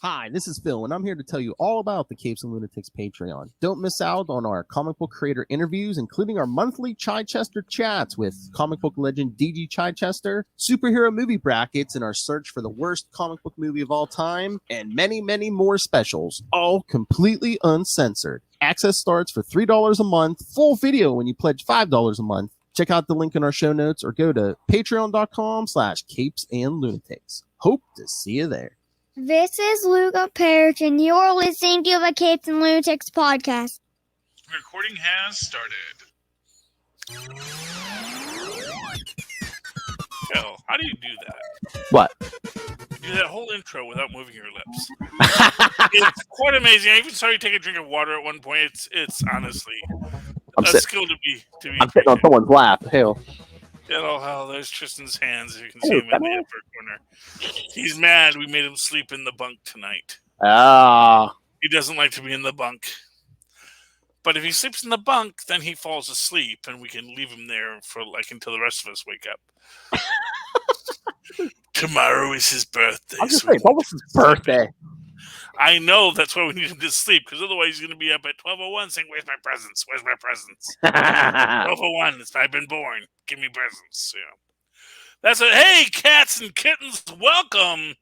Hi, this is Phil, and I'm here to tell you all about the Capes and Lunatics Patreon. Don't miss out on our comic book creator interviews, including our monthly Chichester chats with comic book legend DG Chichester, superhero movie brackets in our search for the worst comic book movie of all time, and many, many more specials, all completely uncensored. Access starts for $3 a month, full video when you pledge $5 a month. Check out the link in our show notes or go to patreon.com/capesandlunatics. Hope to see you there. This is Luca Perich, and you're listening to the Capes and Lunatics podcast. Recording has started. Phil, how do you do that? What? You do that whole intro without moving your lips. It's quite amazing. I even saw you take a drink of water at one point. It's honestly a skill to be. I'm sitting on someone's lap. Hell. There's Tristan's hands. You can see him in the upper corner. He's mad. We made him sleep in the bunk tonight. He doesn't like to be in the bunk. But if he sleeps in the bunk, then he falls asleep, and we can leave him there for until the rest of us wake up. Tomorrow is his birthday. I was just saying, what was his birthday? I know, that's why we need him to sleep, because otherwise he's going to be up at 12:01 saying, "Where's my presents? Where's my presents?" 12:01, I've been born. Give me presents. Yeah. That's it. Hey, cats and kittens, welcome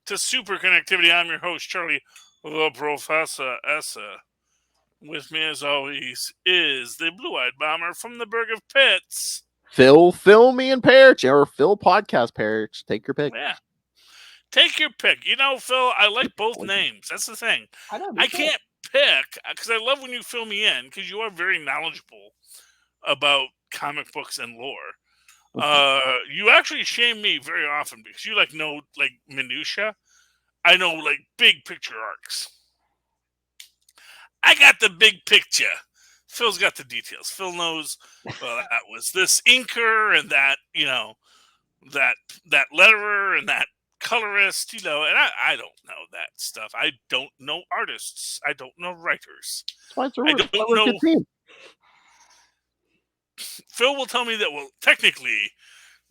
to Superconnectivity. I'm your host, Charlie, the Professor Essa. With me, as always, is the blue-eyed bomber from the Burg of Pits. Phil, me and Perich, or Phil Podcast Perich. Take your pick. Yeah. Take your pick. You know, Phil, I like both names. That's the thing. I can't pick, because I love when you fill me in, because you are very knowledgeable about comic books and lore. You actually shame me very often, because you know minutia. I know big picture arcs. I got the big picture. Phil's got the details. Phil knows, well, that was this inker and that, that letterer and that colorist, and I don't know that stuff. I don't know artists. I don't know writers. I don't know. Phil will tell me that, well, technically,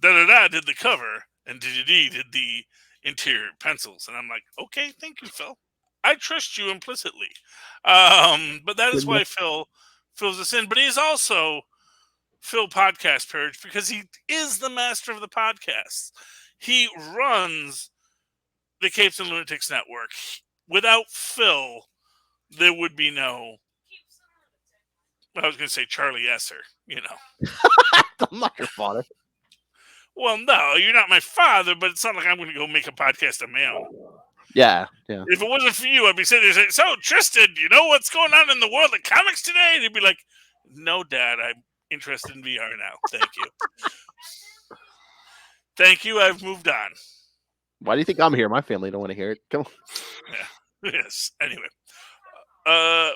da-da-da did the cover and D-D-D did the interior pencils. And I'm like, okay, thank you, Phil. I trust you implicitly. But that is why Phil fills us in. But he is also Phil Podcast Perich, because he is the master of the podcast. He runs the Capes and Lunatics Network. Without Phil, there would be no... I was going to say Charlie Esser, I'm not your father. Well, no, you're not my father, but it's not like I'm going to go make a podcast of my own. Yeah. If it wasn't for you, I'd be sitting there saying, "So, Tristan, you know what's going on in the world of comics today?" And he'd be like, "No, Dad, I'm interested in VR now. Thank you." Thank you, I've moved on. Why do you think I'm here? My family don't want to hear it. Come on. Yeah. Yes. Anyway.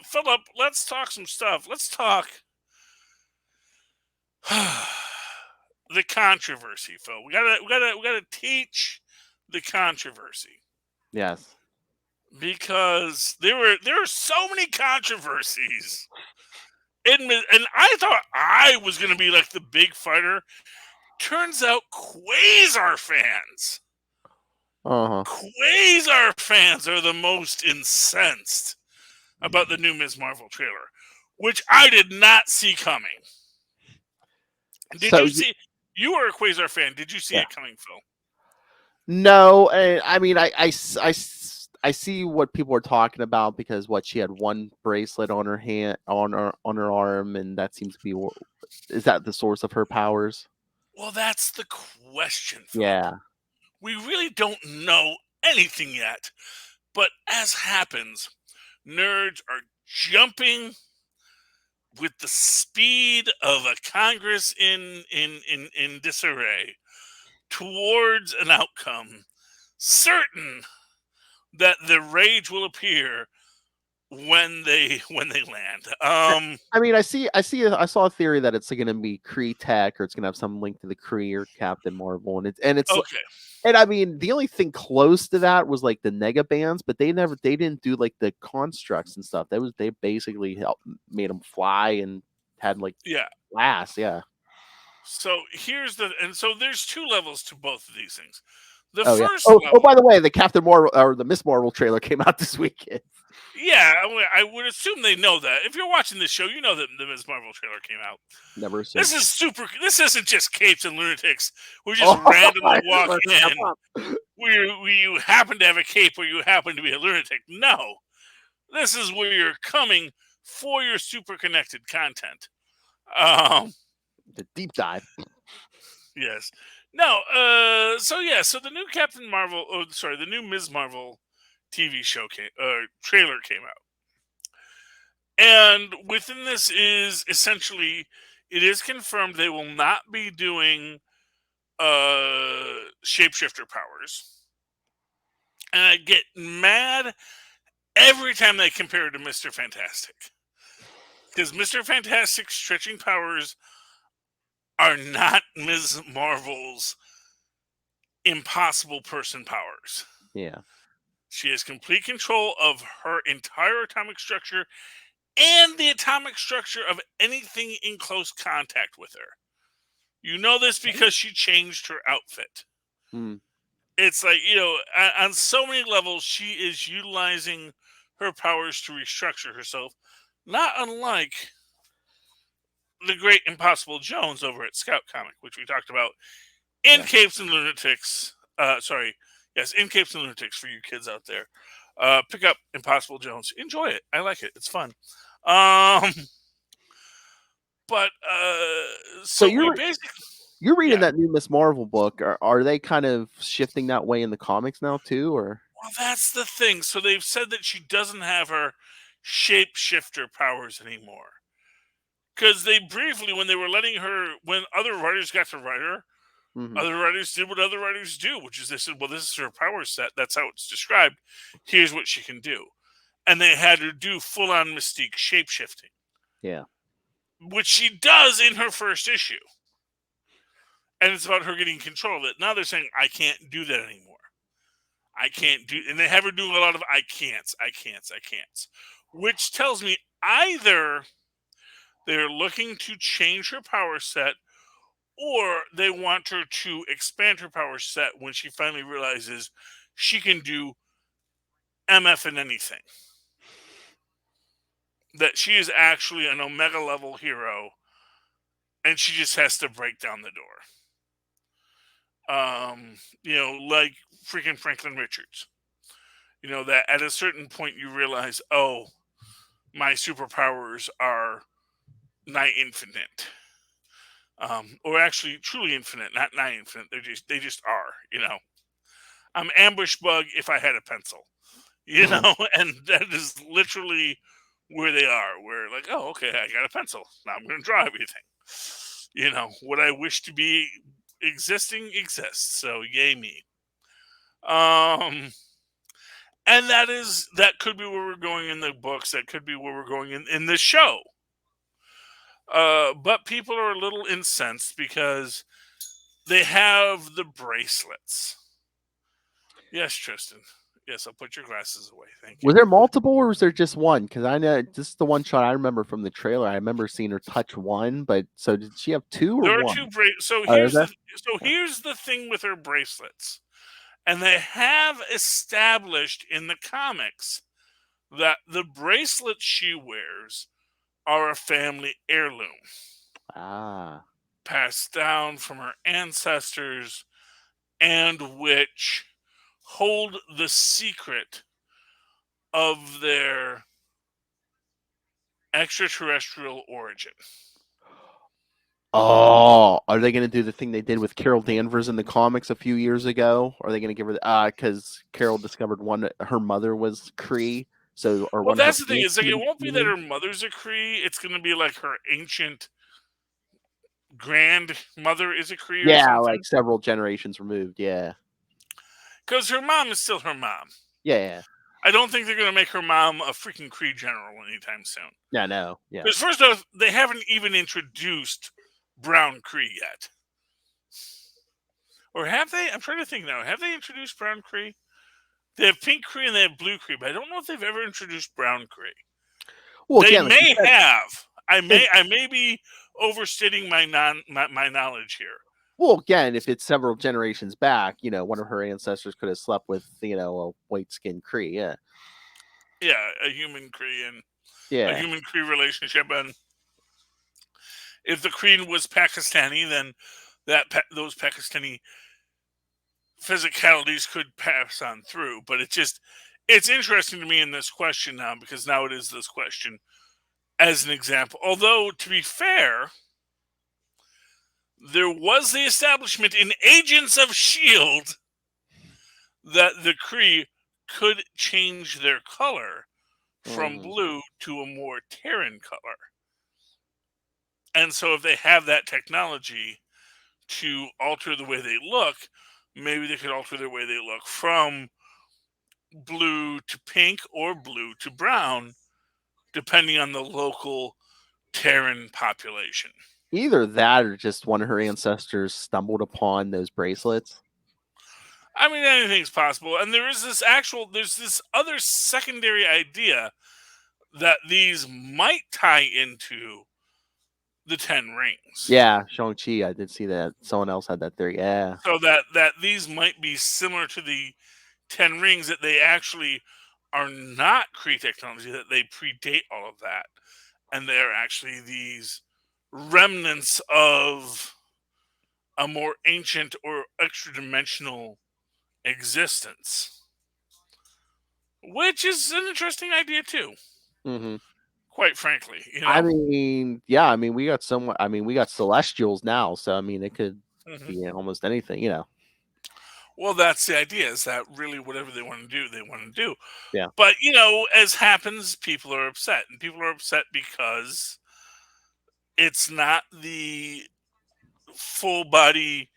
Philip, let's talk some stuff. Let's talk the controversy, Phil. We gotta teach the controversy. Yes. Because there are so many controversies. And I thought I was gonna be like the big fighter. Turns out Quasar fans. Quasar fans are the most incensed about the new Ms. Marvel trailer, which I did not see coming. Did you see? You were a Quasar fan. Did you see it coming, Phil? No, I mean, I see what people are talking about, because she had one bracelet on her hand, on her arm, and that seems to be, is that the source of her powers? Well, that's the question, Phil. Yeah. We really don't know anything yet, but as happens, nerds are jumping with the speed of a Congress in disarray towards an outcome, certain that the rage will appear when they land. I mean, I saw a theory that it's going to be Kree tech, or it's going to have some link to the Kree or Captain Marvel, and it's okay. And I mean, the only thing close to that was like the Nega bands, but they didn't do like the constructs and stuff. They basically made them fly and had like glass. Yeah. So so there's two levels to both of these things. The Oh yeah. first Oh, level, by the way, the Captain Marvel or the Miss Marvel trailer came out this weekend. yeah, I would assume they know that. If you're watching this show, you know that the Ms. Marvel trailer came out. Never assumed. This is super. This isn't just Capes and Lunatics. We just randomly walk in where you happen to have a cape or you happen to be a lunatic. No, this is where you're coming for your super connected content. The deep dive. Yes. No. So the new Captain Marvel. Oh, sorry, the new Ms. Marvel TV show trailer came out. And within this is essentially, it is confirmed they will not be doing shapeshifter powers. And I get mad every time they compare it to Mr. Fantastic. Because Mr. Fantastic's stretching powers are not Ms. Marvel's impossible person powers. Yeah. She has complete control of her entire atomic structure and the atomic structure of anything in close contact with her. You know this because she changed her outfit. Mm. It's like, on so many levels, she is utilizing her powers to restructure herself, not unlike the great Impossible Jones over at Scout Comic, which we talked about in Capes and Lunatics. In Capes and Lunatics for you kids out there. Pick up Impossible Jones. Enjoy it. I like it. It's fun. So you're reading that new Miss Marvel book. Are they kind of shifting that way in the comics now too, or? Well, that's the thing. So they've said that she doesn't have her shapeshifter powers anymore. Because they briefly, when they were when other writers got to write her, other writers did what other writers do, which is they said, well, this is her power set. That's how it's described. Here's what she can do. And they had her do full-on Mystique shapeshifting. Yeah. Which she does in her first issue. And it's about her getting control of it. Now they're saying, I can't do that anymore. I can't do... And they have her doing a lot of I can'ts. Which tells me either they're looking to change her power set, or they want her to expand her power set when she finally realizes she can do MF in anything. That she is actually an Omega level hero, and she just has to break down the door. Like freaking Franklin Richards. That at a certain point you realize, oh, my superpowers are nigh infinite. Or actually truly infinite, not nigh infinite. They just are, I'm Ambush Bug if I had a pencil. And that is literally where they are. We're like, oh, okay, I got a pencil. Now I'm going to draw everything. What I wish to be existing exists. So yay me. And that could be where we're going in the books. That could be where we're going in the show. But people are a little incensed because they have the bracelets. Yes, Tristan. Yes, I'll put your glasses away. Thank you. Was there multiple, or was there just one? Because I know this is the one shot I remember from the trailer. I remember seeing her touch one, but so did she have two or there one? There are two So here's the thing with her bracelets, and they have established in the comics that the bracelets she wears are a family heirloom. Passed down from her ancestors, and which hold the secret of their extraterrestrial origin. Oh, are they going to do the thing they did with Carol Danvers in the comics a few years ago? Are they going to give her because Carol discovered her mother was Kree? Well, that's the thing. It's like it won't be that her mother's a Kree. It's going to be like her ancient grandmother is a Kree. Or something. Like several generations removed. Yeah, because her mom is still her mom. Yeah. I don't think they're going to make her mom a freaking Kree general anytime soon. Yeah, no. Yeah. Because first off, they haven't even introduced Brown Kree yet. Or have they? I'm trying to think now. Have they introduced Brown Kree? They have Pink Kree and they have Blue Kree, but I don't know if they've ever introduced Brown Kree. Well, they may have. I may be overstating my knowledge here. Well, again, if it's several generations back, one of her ancestors could have slept with, a white-skinned Kree. Yeah. Yeah, a human Kree and a Yeah. human Kree relationship, and if the Kree was Pakistani, then those Pakistani physicalities could pass on through. But it's interesting to me in this question now, because now it is this question as an example. Although, to be fair, there was the establishment in Agents of S.H.I.E.L.D. that the Kree could change their color from Mhm. blue to a more Terran color. And so if they have that technology to alter the way they look, maybe they could alter the way they look from blue to pink or blue to brown, depending on the local Terran population. Either that or just one of her ancestors stumbled upon those bracelets. I mean, anything's possible. And there's this other secondary idea that these might tie into the 10 rings. Yeah, Shang-Chi, I did see that. Someone else had that theory. Yeah. So that these might be similar to the 10 rings, that they actually are not Kree technology, that they predate all of that. And they're actually these remnants of a more ancient or extra dimensional existence. Which is an interesting idea too, hmm quite frankly. I mean, yeah, I mean, we got we got Celestials now, so I mean, it could Mhm. be almost anything. Well, that's the idea, is that really whatever they want to do, they want to do. Yeah. But, as happens, people are upset. And people are upset because it's not the full body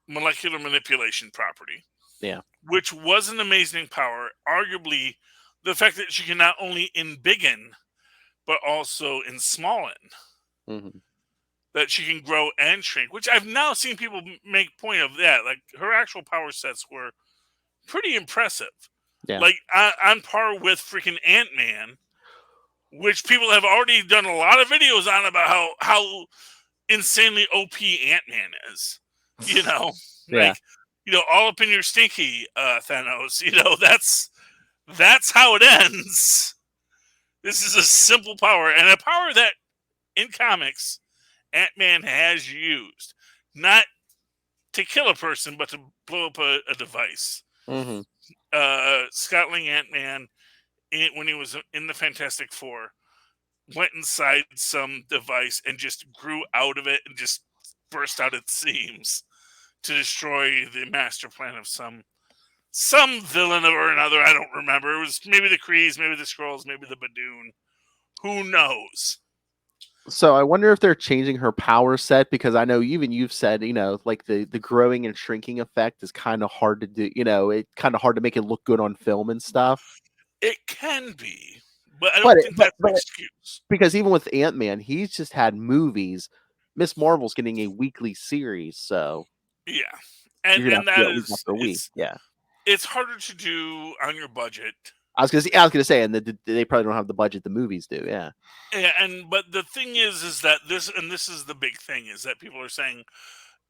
molecular manipulation property, Yeah. which was an amazing power. Arguably, the fact that she can not only embiggen, but also ensmallen, hmm that she can grow and shrink, which I've now seen people make point of that. Like, her actual power sets were pretty impressive. Yeah. Like, on par with freaking Ant-Man, which people have already done a lot of videos on about how insanely OP Ant-Man is. Yeah. Like, all up in your stinky, Thanos. That's how it ends. This is a simple power, and a power that in comics Ant-Man has used, not to kill a person, but to blow up a device. hmm Scott Lang Ant-Man, when he was in the Fantastic Four, went inside some device and just grew out of it and just burst out its seams to destroy the master plan of some villain or another. I don't remember. It was maybe the Krees, maybe the Skrulls, maybe the Badoon. Who knows? So I wonder if they're changing her power set, because I know even you've said, like the growing and shrinking effect is kind of hard to do. It's kind of hard to make it look good on film and stuff. It can be, but I But don't think that's an but excuse. because even with Ant-Man, he's just had movies. Miss Marvel's getting a weekly series, so Yeah, and you're gonna have to that do it week is after week. Yeah. it's harder to do on your budget. I was gonna say, and they probably don't have the budget the movies do. Yeah. Yeah, but the thing is that this is the big thing, is that people are saying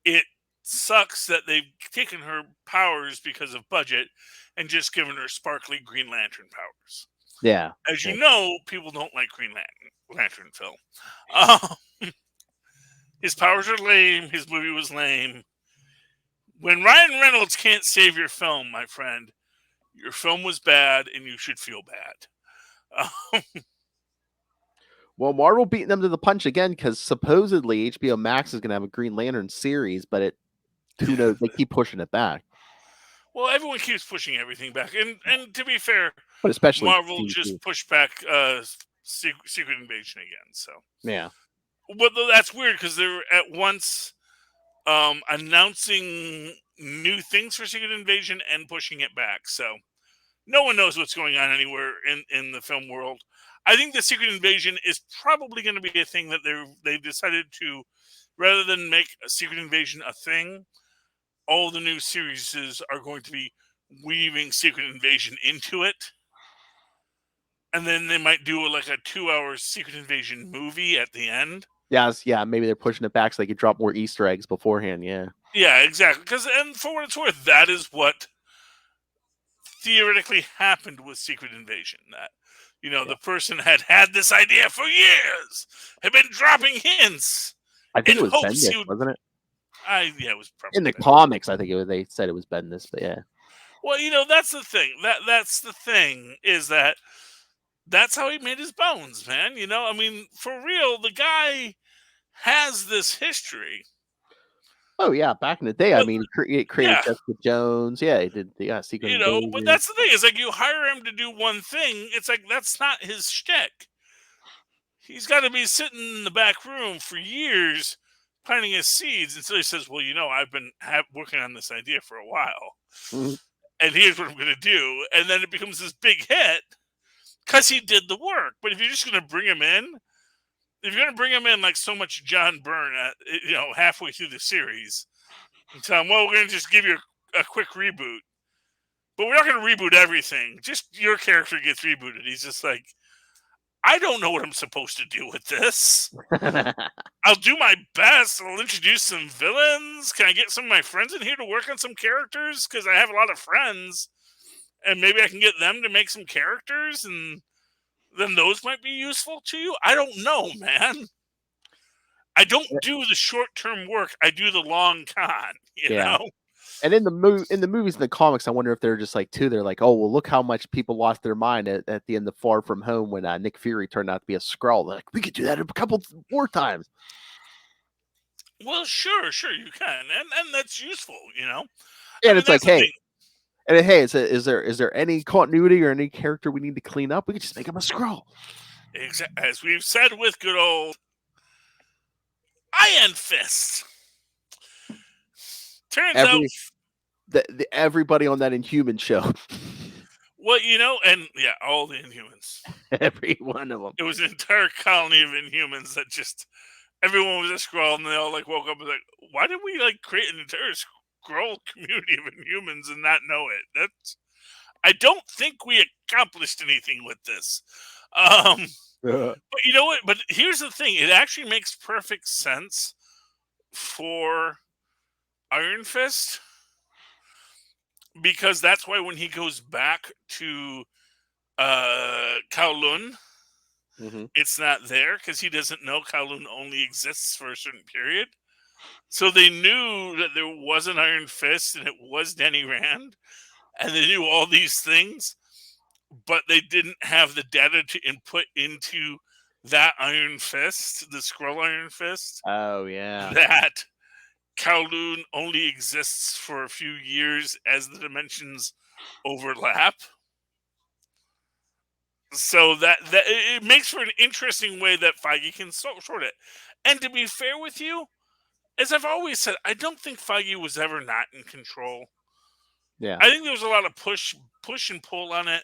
it sucks that they've taken her powers because of budget and just given her sparkly Green Lantern powers. Yeah. As you know, people don't like Green Lantern Phil. His powers are lame. His movie was lame. When Ryan Reynolds can't save your film, my friend, your film was bad, and you should feel bad. Well, Marvel beating them to the punch again, because supposedly HBO Max is gonna have a Green Lantern series, but who knows? They keep pushing it back. Well, everyone keeps pushing everything back, and to be fair, But especially Marvel DC. just pushed back Secret Invasion again. So Yeah. but that's weird, because they're at once announcing new things for Secret Invasion and pushing it back. So no one knows what's going on anywhere in the film world. I think the Secret Invasion is probably going to be a thing that they've decided to, rather than make a Secret Invasion a thing, all the new series are going to be weaving Secret Invasion into it. And then they might do like a 2-hour Secret Invasion movie at the end. Yeah, maybe they're pushing it back so they could drop more Easter eggs beforehand. Yeah. Yeah, exactly. Because, and for what it's worth, that is what theoretically happened with Secret Invasion. That, the person had this idea for years, had been dropping hints I think in it was hopes Bendis, he would. wasn't it? It was probably In the Bendis. comics, I think they said it was Bendis, but yeah. Well, that's the thing. That's the thing is that's how he made his bones, man. I mean, for real, the guy has this history. Oh yeah, back in the day, I But, mean, he created yeah, Jessica Jones. Yeah, he did the Secret Invasion. but that's the thing. It's like you hire him to do one thing. It's like that's not his shtick. He's got to be sitting in the back room for years planting his seeds until he says, well, I've been working on this idea for a while. Mhm. And here's what I'm going to do. And then it becomes this big hit because he did the work. But if you're just going to bring him in, if you're going to bring him in like so much John Byrne at, halfway through the series, and tell him, well, we're going to just give you a quick reboot. But we're not going to reboot everything. Just your character gets rebooted. He's just like, I don't know what I'm supposed to do with this. I'll do my best. I'll introduce some villains. Can I get some of my friends in here to work on some characters? Because I have a lot of friends. And maybe I can get them to make some characters. And then those might be useful to you. I don't know, man. I don't do the short-term work. I do the long con, you know? And in the movies and the comics, I wonder if they're just like, they're like, oh, well, look how much people lost their mind at the end of Far From Home when Nick Fury turned out to be a Skrull. They're like, we could do that a couple more times. Well, sure, you can. And that's useful, And it's like, hey, is there any continuity or any character we need to clean up? We could just make him a Skrull. As we've said with good old Iron Fist. Turns out everybody on that Inhuman show. Well, and yeah, all the Inhumans. Every one of them. It was an entire colony of Inhumans that just everyone was a Skrull, and they all like woke up and like, why did we like create an entire Skrull community of Inhumans and not know it? I don't think we accomplished anything with this. But you know what? But here's the thing: it actually makes perfect sense for Iron Fist, because that's why when he goes back to Kowloon, it's not there because he doesn't know Kowloon only exists for a certain period. So they knew that there was an Iron Fist and it was Danny Rand, and they knew all these things, but they didn't have the data to input into that Iron Fist, the Skrull Iron Fist. Oh yeah, that Kowloon only exists for a few years as the dimensions overlap. So that it makes for an interesting way that Feige can sort it. And to be fair with you, as I've always said, I don't think Feige was ever not in control. Yeah, I think there was a lot of push and pull on it,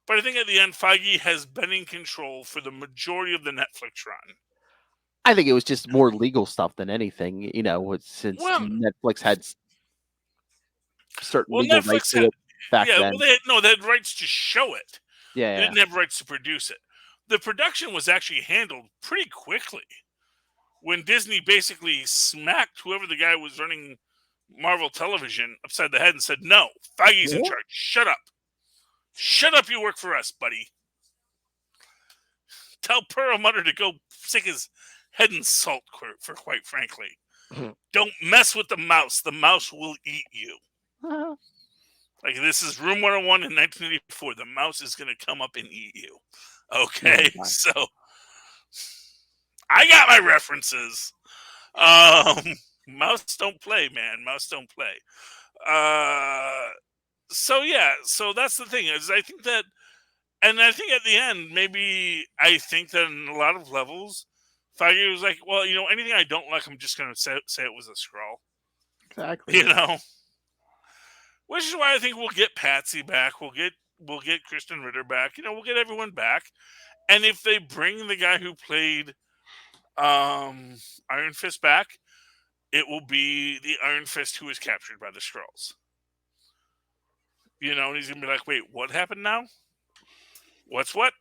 but I think at the end, Feige has been in control for the majority of the Netflix run. I think it was just more legal stuff than anything, since Netflix had certain legal rights to it back then. Well, they had rights to show it. Yeah, they didn't have rights to produce it. The production was actually handled pretty quickly when Disney basically smacked whoever the guy was running Marvel Television upside the head and said, "No, Feige's in charge. Shut up. Shut up, you work for us, buddy. Tell Perlmutter to go stick his head in salt, for quite frankly. Don't mess with the mouse. The mouse will eat you." Like, this is Room 101 in 1984. The mouse is going to come up and eat you. Okay, so I got my references. Mouse don't play, man. Mouse don't play. So that's the thing. Is I think that, and I think at the end, maybe I think that in a lot of levels, Feige was like, well, anything I don't like, I'm just going to say it was a Skrull. Exactly. Which is why I think we'll get Patsy back. We'll get Kristen Ritter back. We'll get everyone back. And if they bring the guy who played Iron Fist back, it will be the Iron Fist who was captured by the Skrulls. And he's gonna be like, "Wait, what happened now? What's what?"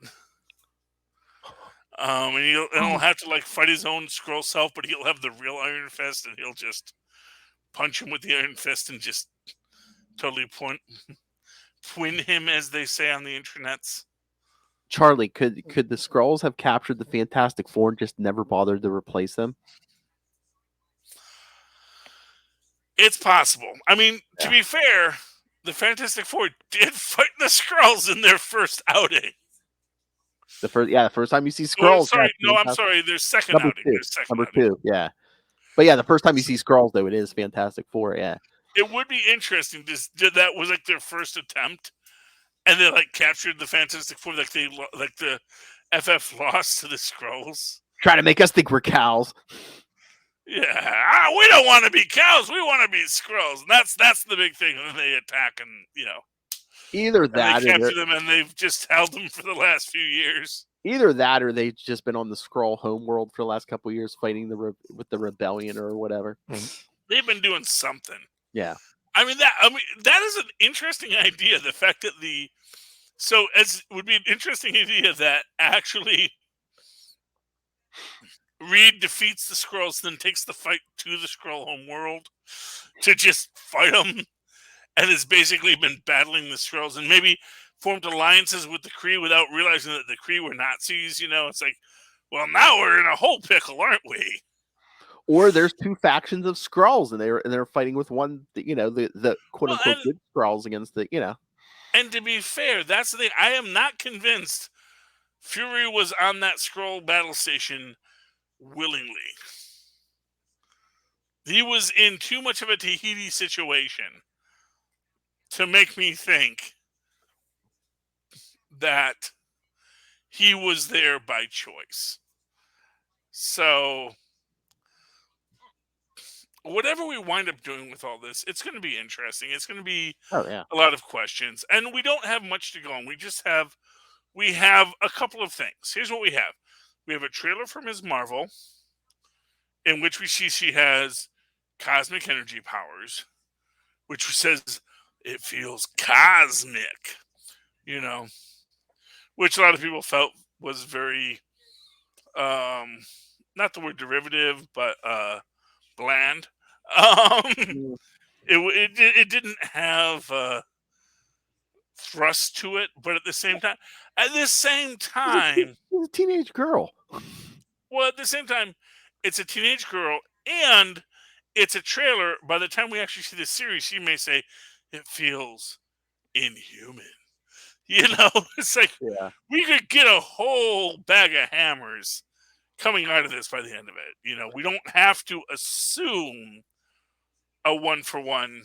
And he'll have to like fight his own Skrull self, but he'll have the real Iron Fist, and he'll just punch him with the Iron Fist and just totally twin him, as they say on the internets. Charlie, could the Skrulls have captured the Fantastic Four and just never bothered to replace them? It's possible. I mean, to be fair, the Fantastic Four did fight the Skrulls in their first outing. The first time you see Skrulls. I'm sorry. Their second number outing. Two. Number two, yeah. But yeah, the first time you see Skrulls, though, it is Fantastic Four, yeah. It would be interesting. That was like their first attempt, and they like captured the Fantastic Four. Like the FF lost to the Skrulls. Try to make us think we're cows. Yeah, we don't want to be cows. We want to be Skrulls. And that's the big thing. And they attack, and either that, they capture them, and they've just held them for the last few years. Either that, or they've just been on the Skrull homeworld for the last couple of years, fighting with the rebellion or whatever. They've been doing something. Yeah, I mean that is an interesting idea. The fact that would be an interesting idea that actually Reed defeats the Skrulls, then takes the fight to the Skrull homeworld to just fight them, and has basically been battling the Skrulls, and maybe formed alliances with the Kree without realizing that the Kree were Nazis. It's like, well, now we're in a whole pickle, aren't we? Or there's two factions of Skrulls, and they're fighting with one, the quote unquote good Skrulls against the. And to be fair, that's the thing. I am not convinced Fury was on that Skrull battle station willingly. He was in too much of a Tahiti situation to make me think that he was there by choice. So whatever we wind up doing with all this, it's going to be interesting. It's going to be a lot of questions. And we don't have much to go on. We have a couple of things. Here's what we have. We have a trailer from Ms. Marvel in which we see she has cosmic energy powers, which says it feels cosmic, which a lot of people felt was very, not the word derivative, but bland. It didn't have thrust to it, but at the same time, she's a teenage girl. Well, at the same time, it's a teenage girl, and it's a trailer. By the time we actually see the series, she may say it feels inhuman. It's like we could get a whole bag of hammers coming out of this by the end of it. We don't have to assume a one-for-one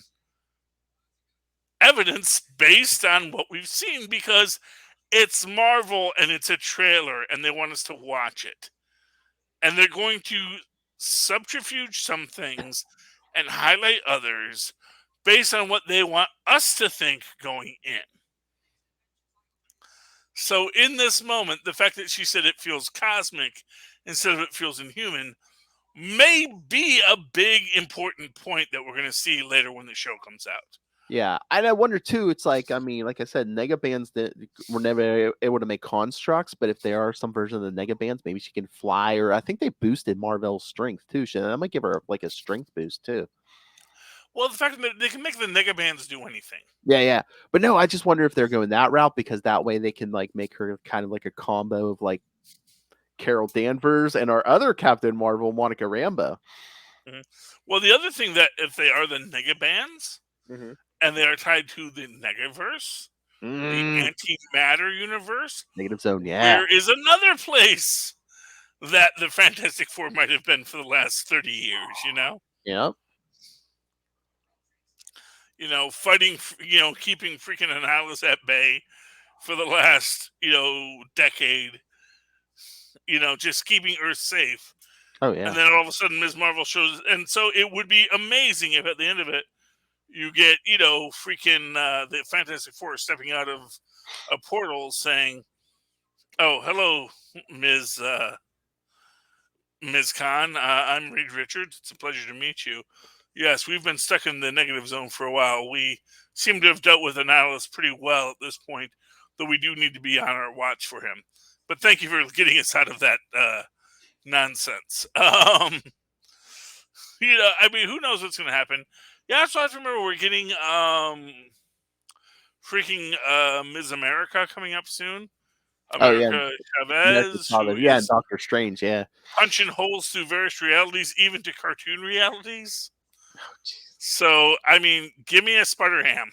evidence based on what we've seen, because it's Marvel and it's a trailer and they want us to watch it. And they're going to subterfuge some things and highlight others based on what they want us to think going in. So in this moment, the fact that she said it feels cosmic instead of it feels inhuman may be a big, important point that we're going to see later when the show comes out. Yeah, and I wonder too. It's like, I mean, like I said, Negabands that were never able to make constructs, but if there are some version of the Negabands, maybe she can fly. Or I think they boosted Marvel's strength too. That might give her like a strength boost too. Well, the fact that they can make the Negabands do anything. Yeah, but no, I just wonder if they're going that route, because that way they can like make her kind of like a combo of like Carol Danvers and our other Captain Marvel, Monica Rambeau. Mm-hmm. Well, the other thing, that if they are the Negabands, and they are tied to the Negaverse, the antimatter universe, Negative Zone, there is another place that the Fantastic Four might have been for the last 30 years, Yep. Fighting, keeping freaking Annihilus at bay for the last, decade, just keeping Earth safe. Oh, yeah. And then all of a sudden Ms. Marvel shows, and so it would be amazing if at the end of it, you get, freaking the Fantastic Four stepping out of a portal saying, "Oh, hello, Ms. Khan. I'm Reed Richards. It's a pleasure to meet you. Yes, we've been stuck in the negative zone for a while. We seem to have dealt with Annihilus pretty well at this point, though we do need to be on our watch for him. But thank you for getting us out of that nonsense. I mean, who knows what's going to happen? Yeah, so I have to remember we're getting freaking Ms. America coming up soon. Oh yeah, America American Chavez, Father. who Yeah, is and Doctor Strange. Yeah. punching holes through various realities, even to cartoon realities. Oh, jeez. So, I mean, give me a Spider Ham.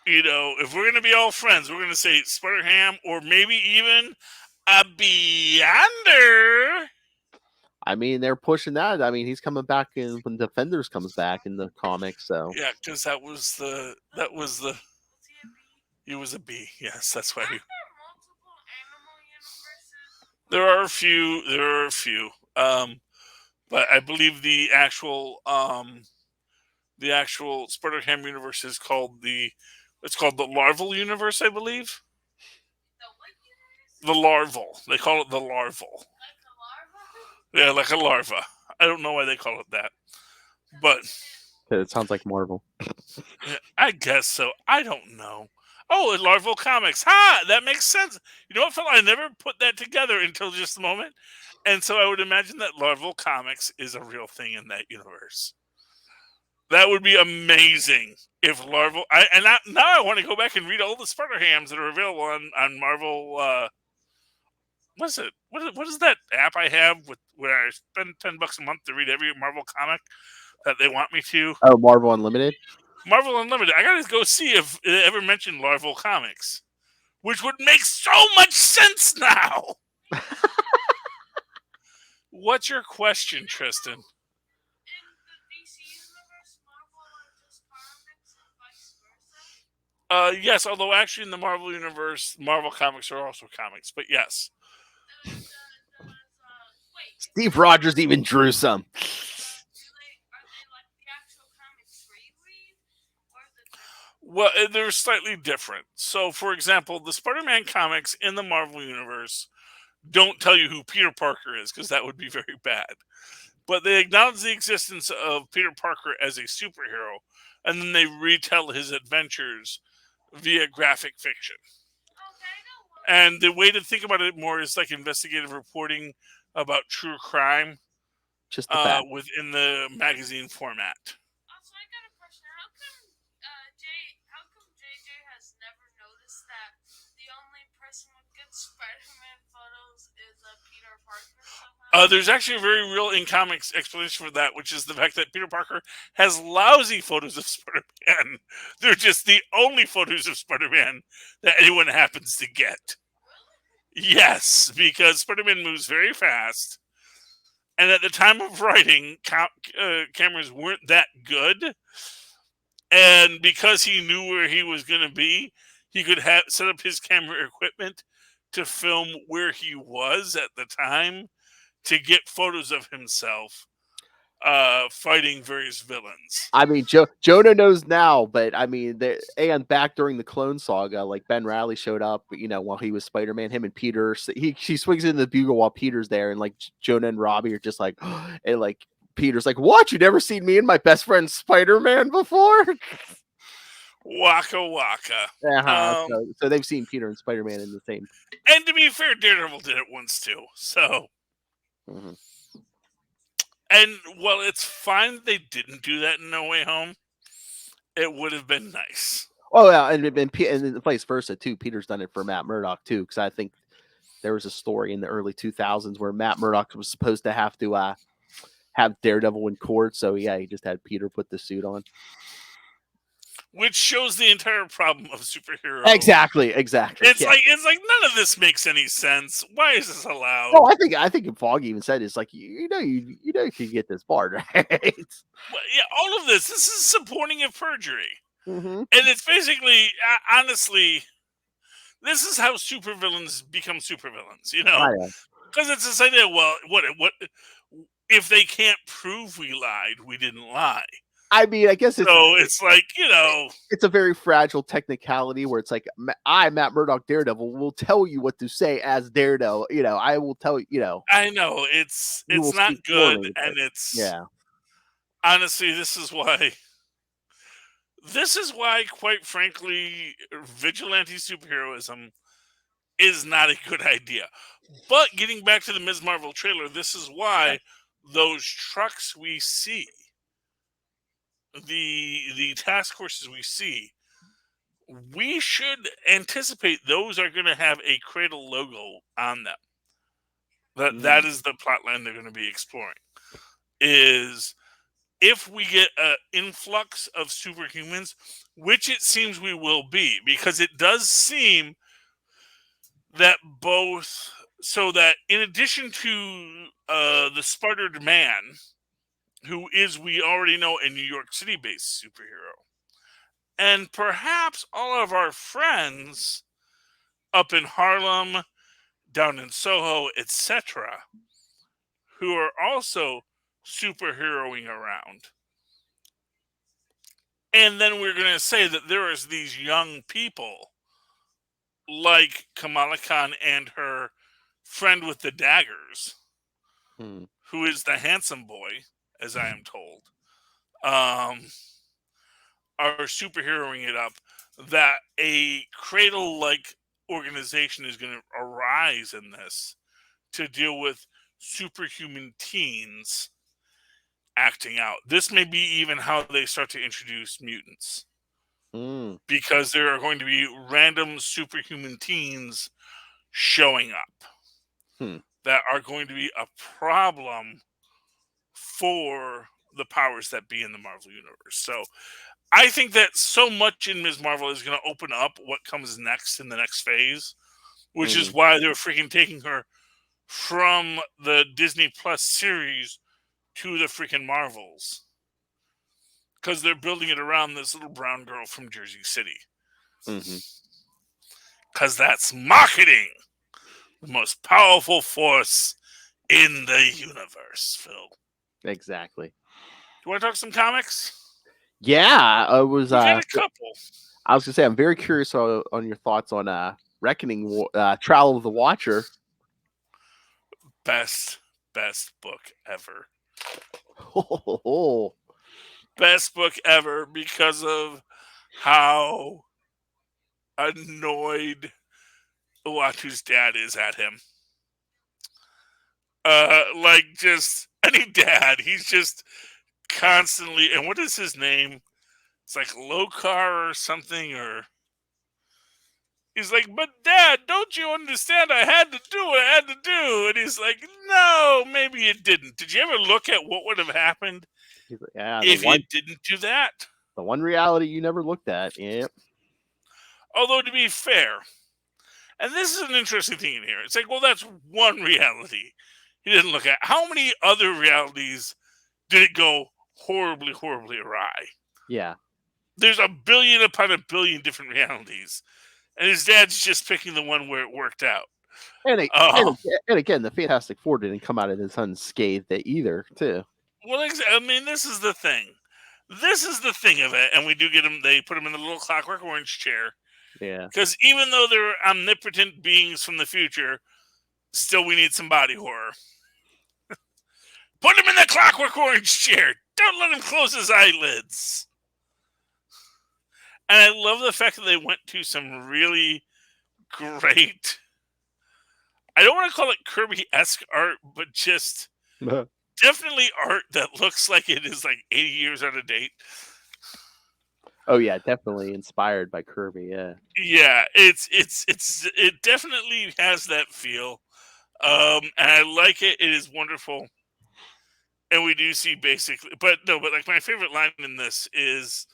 If we're going to be all friends, we're going to say Spider Ham or maybe even a Beyonder. I mean, they're pushing that. I mean, he's coming back when Defenders comes back in the comics. So Yeah, because he was a bee. Yes, that's why. There are a few. But I believe the actual Spider-Ham universe is called the Larval universe, I believe. The Larval. They call it the Larval. Yeah, like a larva. I don't know why they call it that, but it sounds like Marvel. I guess so. I don't know. Oh, Larval Comics. Ha! That makes sense. You know what, fella? I never put that together until just a moment. And so I would imagine that Larval Comics is a real thing in that universe. That would be amazing if Larval... now I want to go back and read all the Spider-Hams that are available on Marvel... what is it? What is that app I have where I spend $10 a month to read every Marvel comic that they want me to? Oh, Marvel Unlimited? Marvel Unlimited. I gotta go see if it ever mentioned Larval Comics, which would make so much sense now. What's your question, Tristan? Yes, although actually in the Marvel universe, Marvel comics are also comics, but yes. Steve Rogers even drew some. Well, they're slightly different. So, for example, the Spider-Man comics in the Marvel universe don't tell you who Peter Parker is, because that would be very bad. But they acknowledge the existence of Peter Parker as a superhero, and then they retell his adventures via graphic fiction. And the way to think about it more is like investigative reporting about true crime, just the fact. within the magazine format. Also, I got a question. How come JJ has never noticed that the only person with good Spider-Man photos is Peter Parker somehow? There's actually a very real in-comics explanation for that, which is the fact that Peter Parker has lousy photos of Spider-Man. They're just the only photos of Spider-Man that anyone happens to get. Yes, because Spider-Man moves very fast. And at the time of writing, cameras weren't that good. And because he knew where he was going to be, he could set up his camera equipment to film where he was at the time to get photos of himself fighting various villains. I mean, Jonah knows now, but I mean, and back during the Clone Saga, like Ben Reilly showed up, while he was Spider-Man, him and Peter, she swings in the bugle while Peter's there, and like Jonah and Robbie are just like, and like Peter's like, "What? You never seen me and my best friend Spider-Man before?" Waka waka. So they've seen Peter and Spider-Man in the same. And to be fair, Daredevil did it once too. So. Mm-hmm. And while it's fine they didn't do that in No Way Home, it would have been nice. Oh yeah, and vice versa too. Peter's done it for Matt Murdock too, because I think there was a story in the early 2000s where Matt Murdock was supposed to have Daredevil in court, so yeah, he just had Peter put the suit on. Which shows the entire problem of superhero. Exactly. It's like none of this makes any sense. Why is this allowed? Oh, I think Foggy even said it's like you can get this part right. Well, yeah, all of this is supporting of perjury, mm-hmm. And it's basically, honestly, this is how supervillains become supervillains. Because it's this idea. Well, what if they can't prove we lied? We didn't lie. I mean, I guess it's like, it's a very fragile technicality where it's like, I, Matt Murdock, Daredevil, will tell you what to say as Daredevil. I will tell you. I know it's not good, and it's honestly, this is why, quite frankly, vigilante superheroism is not a good idea. But getting back to the Ms. Marvel trailer, this is why those trucks we see, the task forces we see, we should anticipate those are going to have a Cradle logo on them. That is the plot line they're going to be exploring. Is if we get an influx of superhumans, which it seems we will be, because it does seem that that in addition to the Sputtered Man, who is, we already know, a New York City-based superhero, and perhaps all of our friends up in Harlem, down in Soho, etc., who are also superheroing around. And then we're going to say that there is these young people like Kamala Khan and her friend with the daggers, who is the handsome boy, as I am told, are superheroing it up, that a Cradle-like organization is going to arise in this to deal with superhuman teens acting out. This may be even how they start to introduce mutants. Because there are going to be random superhuman teens showing up that are going to be a problem for the powers that be in the Marvel Universe. So I think that so much in Ms. Marvel is going to open up what comes next in the next phase, which is why they're freaking taking her from the Disney Plus series to the freaking Marvels. Because they're building it around this little brown girl from Jersey City. Because that's marketing. The most powerful force in the universe, Phil. Exactly. Do you want to talk some comics? Yeah, I was. We got a couple. I was gonna say I'm very curious on your thoughts on Reckoning, Trial of the Watcher. Best book ever. Oh. Best book ever because of how annoyed Uatu's dad is at him. Like just any dad, he's just constantly. And what is his name? It's like Lokar or something, or he's like, "But Dad, don't you understand? I had to do what I had to do." And he's like, "No, maybe you didn't. Did you ever look at what would have happened if you didn't do that?" The one reality you never looked at. Yep. Although, to be fair, and this is an interesting thing in here, it's like, well, that's one reality he didn't look at. How many other realities did it go horribly, horribly awry? Yeah. There's a billion upon a billion different realities. And his dad's just picking the one where it worked out. And again, the Fantastic Four didn't come out of this unscathed either, too. Well, I mean, this is the thing. This is the thing of it. And we do get him, they put him in the little Clockwork Orange chair. Yeah. Because even though they're omnipotent beings from the future, still we need some body horror. Put him in the Clockwork Orange chair. Don't let him close his eyelids. And I love the fact that they went to some really great, I don't want to call it Kirby-esque art, but just definitely art that looks like it is like 80 years out of date. Oh yeah, definitely inspired by Kirby. Yeah. Yeah, it definitely has that feel, and I like it. It is wonderful, and we do see basically, but like my favorite line in this is,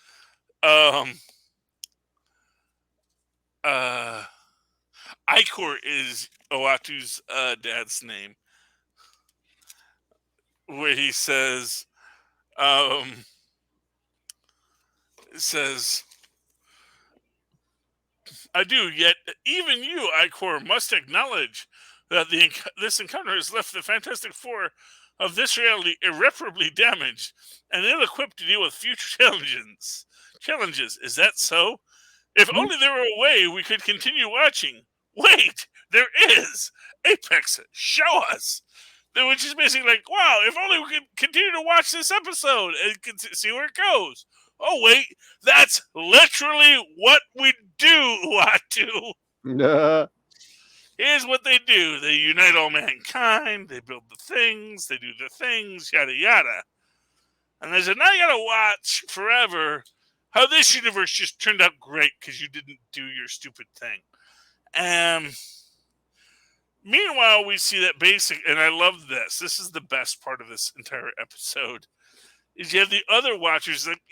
Icor is Uatu's dad's name, where he says, "I do, yet even you, Icor, must acknowledge that this encounter has left the Fantastic Four of this reality irreparably damaged and ill-equipped to deal with future challenges. Is that so? If only there were a way we could continue watching. Wait, there is! Apex, show us!" Which is basically like, wow, if only we could continue to watch this episode and see where it goes. Oh, wait, that's literally what we do, Uatu. here's what they do: they unite all mankind, they build the things, they do the things, yada yada. And they said, now you gotta watch forever how this universe just turned out great because you didn't do your stupid thing. And meanwhile, we see that basic, and I love this. This is the best part of this entire episode. Is you have the other watchers like,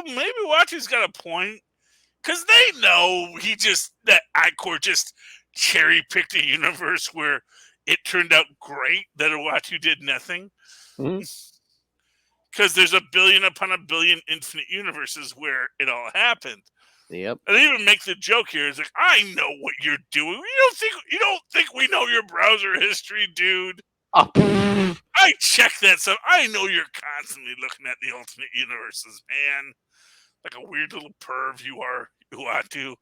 maybe Watcher's got a point. Because they know that Icor just cherry picked a universe where it turned out great that Uatu did nothing. Because there's a billion upon a billion infinite universes where it all happened. Yep. And they even make the joke here. It's like, I know what you're doing. You don't think we know your browser history, dude? Oh, I check that stuff. I know you're constantly looking at the alternate universes, man. Like a weird little perv you are, Uatu.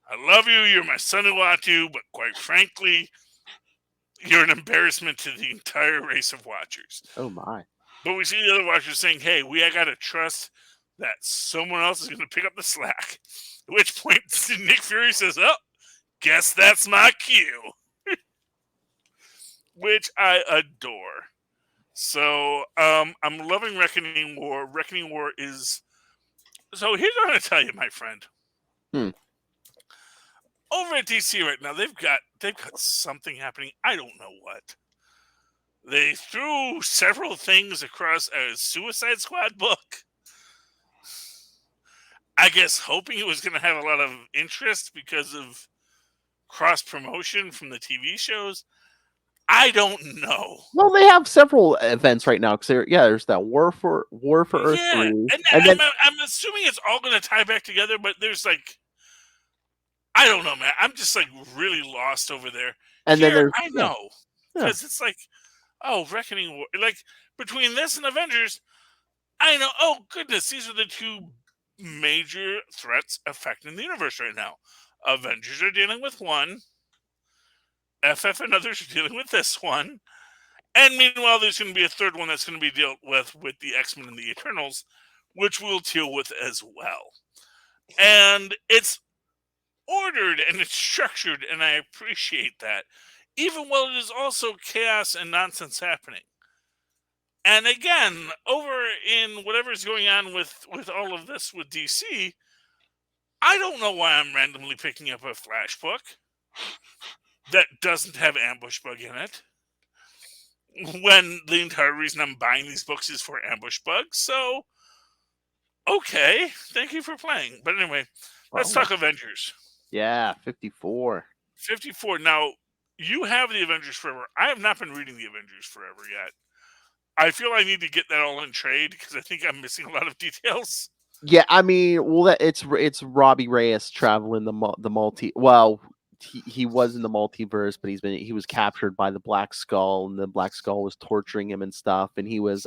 I love you. You're my son, Uatu. But quite frankly, you're an embarrassment to the entire race of watchers. oh my. But we see the other watchers saying, hey, we got to trust that someone else is going to pick up the slack. At which point, Nick Fury says, oh, guess that's my cue. Which I adore. So, I'm loving Reckoning War. Reckoning War is... So here's what I'm going to tell you, my friend. Over at DC right now, they've got something happening. I don't know what. They threw several things across a Suicide Squad book. I guess hoping it was going to have a lot of interest because of cross promotion from the TV shows. I don't know. Well, they have several events right now because there's that War for Earth 3, and then I'm assuming it's all going to tie back together. But there's I don't know, man. I'm just really lost over there. And here, then there's I know because it's Reckoning War. Between this and Avengers, I know. Oh goodness, these are the two major threats affecting the universe right now. Avengers are dealing with one. FF and others are dealing with this one. And meanwhile, there's going to be a third one that's going to be dealt with the X-Men and the Eternals, which we'll deal with as well. And it's ordered and it's structured, and I appreciate that. Even while it is also chaos and nonsense happening. And again, over in whatever's going on with all of this with DC, I don't know why I'm randomly picking up a Flash book that doesn't have Ambush Bug in it, when the entire reason I'm buying these books is for Ambush Bug. So, okay, thank you for playing. But anyway, let's talk Avengers. Yeah, 54. 54. Now, you have the Avengers Forever. I have not been reading the Avengers Forever yet. I feel I need to get that all in trade because I think I'm missing a lot of details. Yeah, I mean, well, it's Robbie Reyes traveling the multi. Well, he was in the multiverse, but he was captured by the Black Skull, and the Black Skull was torturing him and stuff, and he was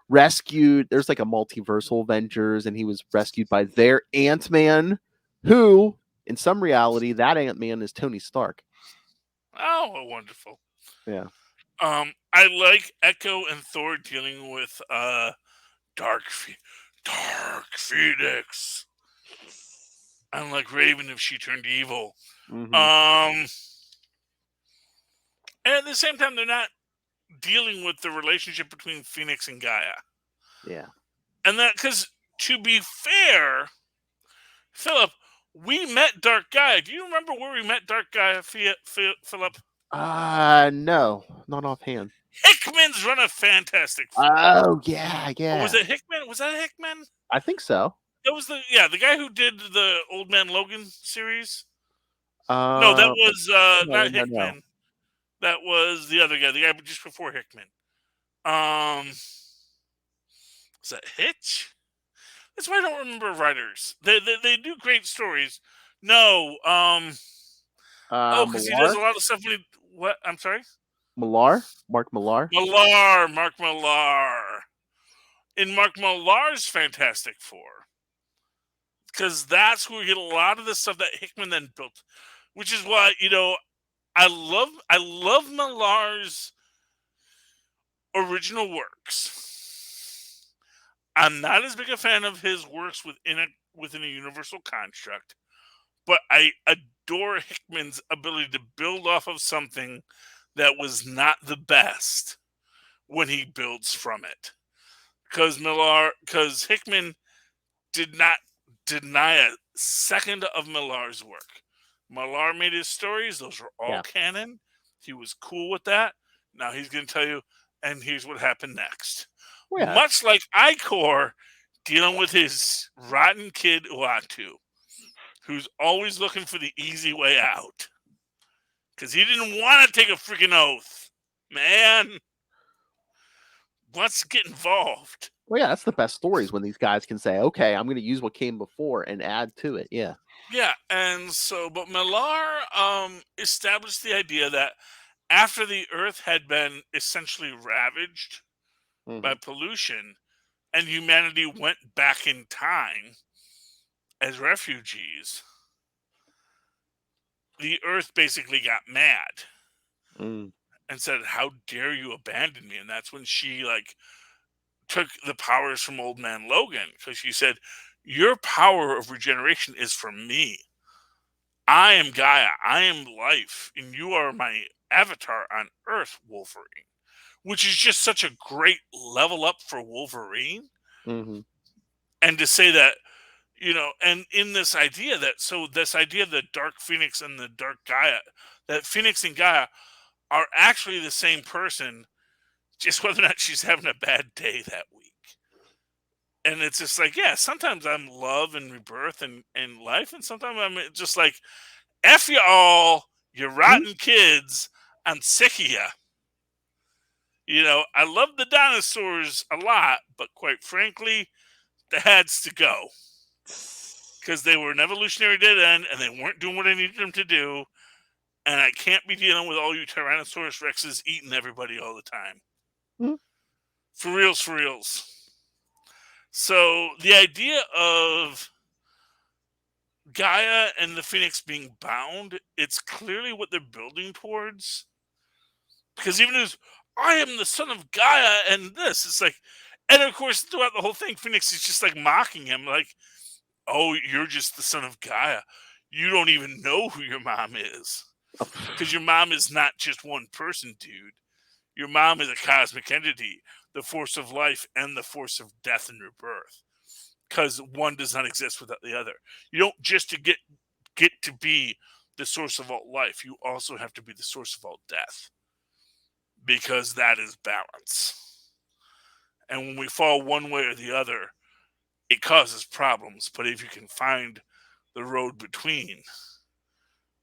rescued. There's a multiversal Avengers, and he was rescued by their Ant-Man, who, in some reality, that Ant-Man is Tony Stark. Oh, wonderful. Yeah. I like Echo and Thor dealing with Dark Phoenix. Unlike Raven if she turned evil. Mm-hmm. And at the same time, they're not dealing with the relationship between Phoenix and Gaia. Yeah. And that, because to be fair, Philip, we met Dark Gaia. Do you remember where we met Dark Gaia, Philip? No, not offhand. Hickman's run a Fantastic Four. Oh, yeah. Or was it Hickman? Was that Hickman? I think so. That was the guy who did the Old Man Logan series. No, that was not Hickman. No. That was the other guy, the guy just before Hickman. Was that Hitch? That's why I don't remember writers. They do great stories. No, because he does a lot of stuff. What? I'm sorry. Mark Millar. Mark Millar. In Mark Millar's Fantastic Four, because that's where we get a lot of the stuff that Hickman then built, which is why I love Millar's original works. I'm not as big a fan of his works within a universal construct, but I adore Hickman's ability to build off of something that was not the best when he builds from it. Because Hickman did not deny a second of Millar's work. Millar made his stories; those were all canon. He was cool with that. Now he's going to tell you, and here's what happened next. Well, yeah. Much like Icor dealing with his rotten kid Uatu, who's always looking for the easy way out. Because he didn't want to take a freaking oath. Man. Wants to get involved. Well, yeah, that's the best stories when these guys can say, okay, I'm going to use what came before and add to it. Yeah. Yeah, and so, but Millar established the idea that after the Earth had been essentially ravaged by pollution and humanity went back in time as refugees, the Earth basically got mad and said, "How dare you abandon me?" And that's when she took the powers from Old Man Logan, because she said, "Your power of regeneration is from me. I am Gaia. I am life, and you are my avatar on Earth, Wolverine." Which is just such a great level up for Wolverine. And to say that, and in this idea this idea of the Dark Phoenix and the Dark Gaia, that Phoenix and Gaia are actually the same person, just whether or not she's having a bad day that week. And it's just like, yeah, sometimes I'm love and rebirth and life, and sometimes I'm just like, F you all, you rotten kids, I'm sick of ya. I love the dinosaurs a lot, but quite frankly, they had to go. Because they were an evolutionary dead end, and they weren't doing what I needed them to do. And I can't be dealing with all you Tyrannosaurus Rexes eating everybody all the time. For reals, for reals. So the idea of Gaia and the Phoenix being bound, it's clearly what they're building towards. Because even as I am the son of Gaia and this, it's like, and of course throughout the whole thing, Phoenix is just like mocking him, like, "Oh, you're just the son of Gaia. You don't even know who your mom is. Because your mom is not just one person, dude. Your mom is a cosmic entity, the force of life and the force of death and rebirth. Because one does not exist without the other. You don't just to get to be the source of all life. You also have to be the source of all death. Because that is balance. And when we fall one way or the other, it causes problems. But if you can find the road between,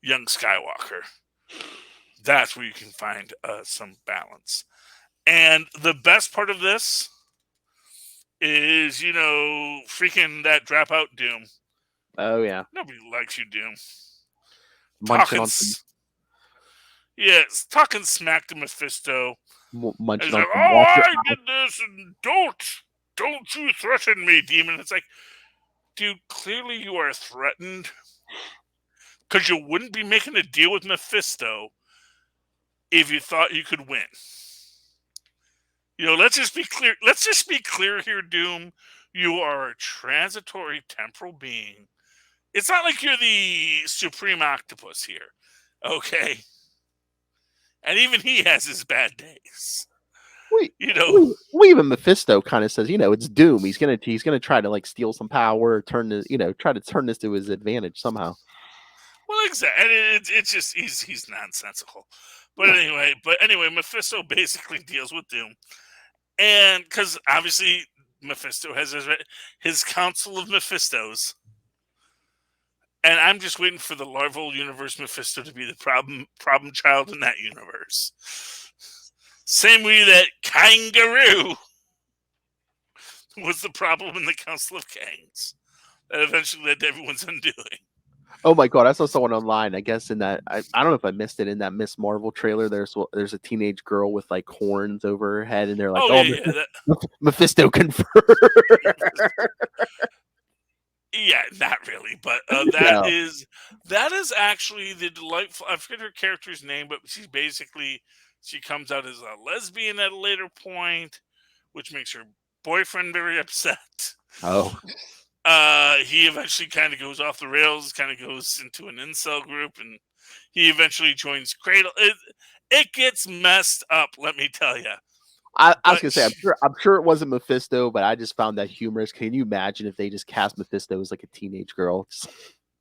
young Skywalker, that's where you can find some balance. And the best part of this is, freaking that dropout Doom. Oh, yeah. Nobody likes you, Doom. Munching on some... Yes, talking smack to Mephisto. Munching he's on like, some "Oh, water. I did this, and don't you threaten me, demon." It's like, dude, clearly you are threatened. Because you wouldn't be making a deal with Mephisto if you thought you could win. Let's just be clear. Let's just be clear here, Doom. You are a transitory temporal being. It's not like you're the supreme octopus here, okay? And even he has his bad days. Even Mephisto kind of says, it's Doom. He's gonna try to steal some power, try to turn this to his advantage somehow. Well, exactly. It's just he's nonsensical. But anyway, Mephisto basically deals with Doom, and because obviously Mephisto has his council of Mephistos, and I'm just waiting for the larval universe Mephisto to be the problem child in that universe. Same way that Kangaroo was the problem in the Council of Kangs that eventually led to everyone's undoing. Oh my god, I saw someone online, I guess in that, I don't know if I missed it, in that Miss Marvel trailer, there's a teenage girl with horns over her head, and they're like, Mephisto confirmed. Yeah, not really, but that is actually the delightful, I forget her character's name, but she comes out as a lesbian at a later point, which makes her boyfriend very upset. Oh. He eventually kind of goes off the rails, kind of goes into an incel group, and he eventually joins Cradle. It gets messed up, let me tell you. I was gonna say, I'm sure it wasn't Mephisto, but I just found that humorous. Can you imagine if they just cast Mephisto as like a teenage girl?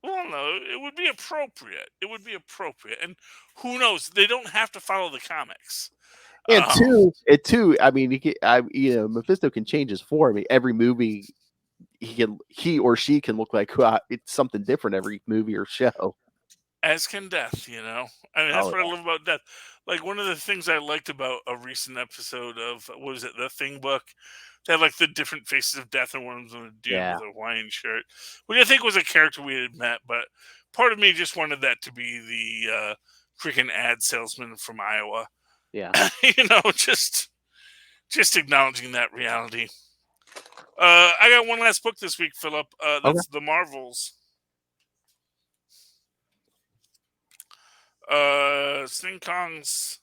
Well, no, it would be appropriate. It would be appropriate, and who knows? They don't have to follow the comics. And two, I mean, Mephisto can change his form. Every movie, he or she can look like it's something different every movie or show. As can death, you know. I mean, that's what I love about death. Like one of the things I liked about a recent episode of what was it, the Thing book? They had like the different faces of death, and one of them was a dude Yeah. with a Hawaiian shirt, which I think was a character we had met. But part of me just wanted that to be the freaking ad salesman from Iowa. Yeah. You know, just acknowledging that reality. I got one last book this week, Philip. That's The Marvels. Sing Kong's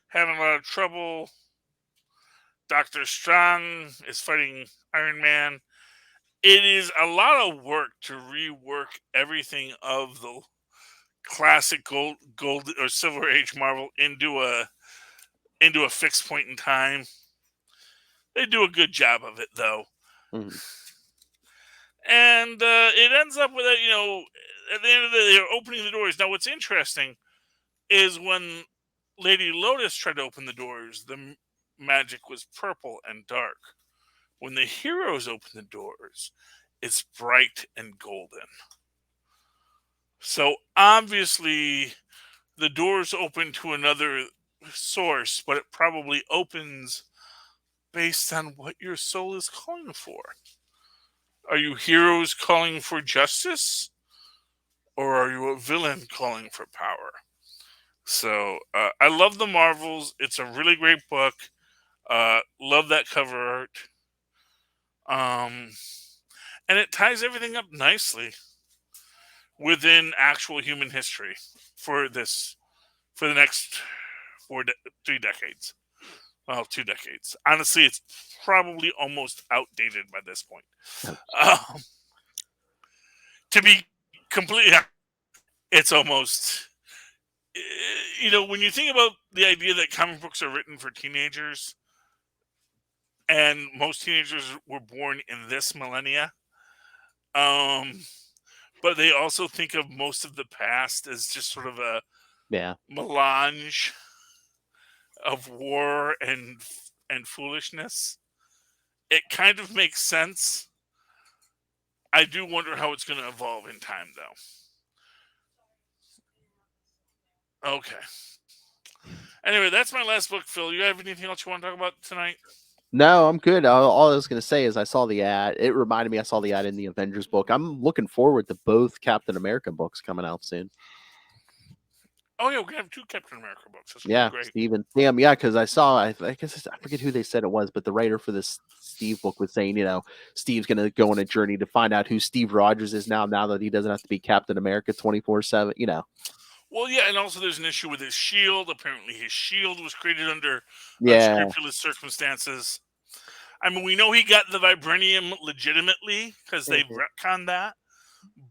having a lot of trouble. Dr. Strong is fighting Iron Man. It is a lot of work to rework everything of the classic gold or Silver Age Marvel into a fixed point in time. They do a good job of it, though. Mm-hmm. And it ends up with, you know, at the end of the day, they're opening the doors. Now, what's interesting is when Lady Lotus tried to open the doors, the magic was purple and dark. When the heroes open the doors, it's bright and golden. So obviously, the doors open to another source, but it probably opens based on what your soul is calling for. Are you heroes calling for justice? Or are you a villain calling for power? So I love The Marvels. It's a really great book. Love that cover art. And it ties everything up nicely within actual human history for the next 3 decades. Well, 2 decades. Honestly, it's probably almost outdated by this point. To be completely, it's almost, you know, when you think about the idea that comic books are written for teenagers, and most teenagers were born in this millennia, but they also think of most of the past as just sort of a melange of war and foolishness. It kind of makes sense. I do wonder how it's going to evolve in time, though. Okay. Anyway, that's my last book, Phil. You have anything else you want to talk about tonight? No, I'm good. All I was going to say is I saw the ad. It reminded me I saw the ad in the Avengers book. I'm looking forward to both Captain America books coming out soon. Oh, yeah, we have 2 Captain America books. That's yeah, great. Steven. Damn, yeah, because I saw, I guess, I forget who they said it was, but the writer for this Steve book was saying, you know, Steve's going to go on a journey to find out who Steve Rogers is now that he doesn't have to be Captain America 24/7, you know. Well, yeah, and also there's an issue with his shield. Apparently his shield was created under unscrupulous circumstances. I mean, we know he got the vibranium legitimately because they've retconned that,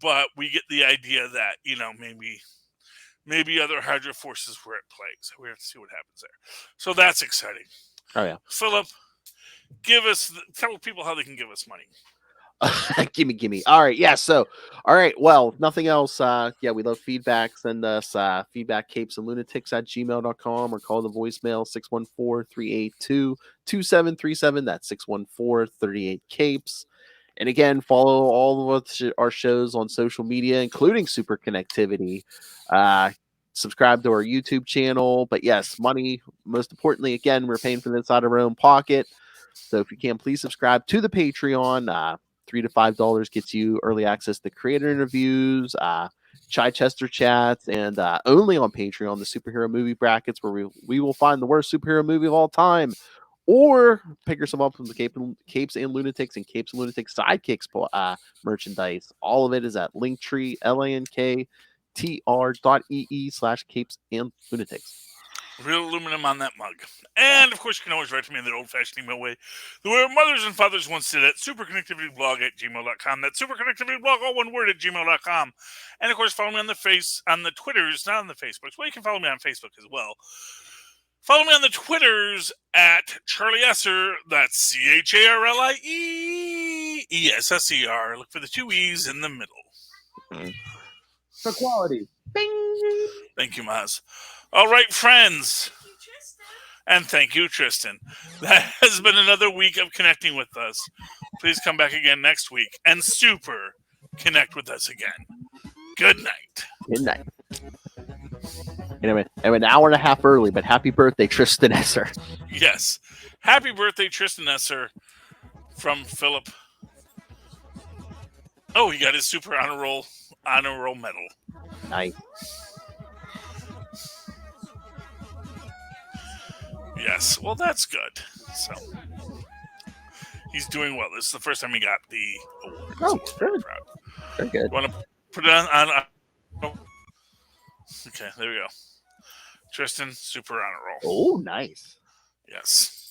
but we get the idea that, you know, maybe other Hydra forces were at play. So we have to see what happens there. So that's exciting. Oh, yeah. Philip, tell people how they can give us money. gimme. All right. Yeah. So, all right. Well, nothing else. Yeah, we love feedback. Send us feedback CapesandLunatics@gmail.com or call the voicemail 614-382-2737. That's 614-38-CAPES. And again, follow all of our shows on social media, including Superconnectivity. Subscribe to our YouTube channel. But yes, money, most importantly, again, we're paying for this out of our own pocket. So if you can, please subscribe to the Patreon. $3 to $5 gets you early access to creator interviews, Chichester chats, and only on Patreon, the superhero movie brackets, where we will find the worst superhero movie of all time, or pick yourself up from the Capes and Lunatics and Capes and Lunatics Sidekicks merchandise. All of it is at Linktree, linktr.ee/Capes and Lunatics. Real aluminum on that mug. And, of course, you can always write to me in that old-fashioned email way, the way our mothers and fathers once did at superconnectivityblog@gmail.com. That's superconnectivityblog, all one word, at gmail.com. And, of course, follow me on the Twitters, not on the Facebooks. Well, you can follow me on Facebook as well. Follow me on the Twitters at Charlie Esser. That's CharlieEsser. Look for the 2 E's in the middle. For quality. Bing! Thank you, Maz. All right, friends. And thank you, Tristan. That has been another week of connecting with us. Please come back again next week and super connect with us again. Good night. Good night. Anyway, I'm an hour and a half early, but happy birthday, Tristan Esser. Yes. Happy birthday, Tristan Esser from Philip. Oh, he got his super honor roll medal. Nice. Yes, well, that's good. So he's doing well. This is the first time he got the award. Oh, so we're good. proud. Very good. Want to put it on okay, there we go. Tristan, super honor roll. Oh, nice. Yes.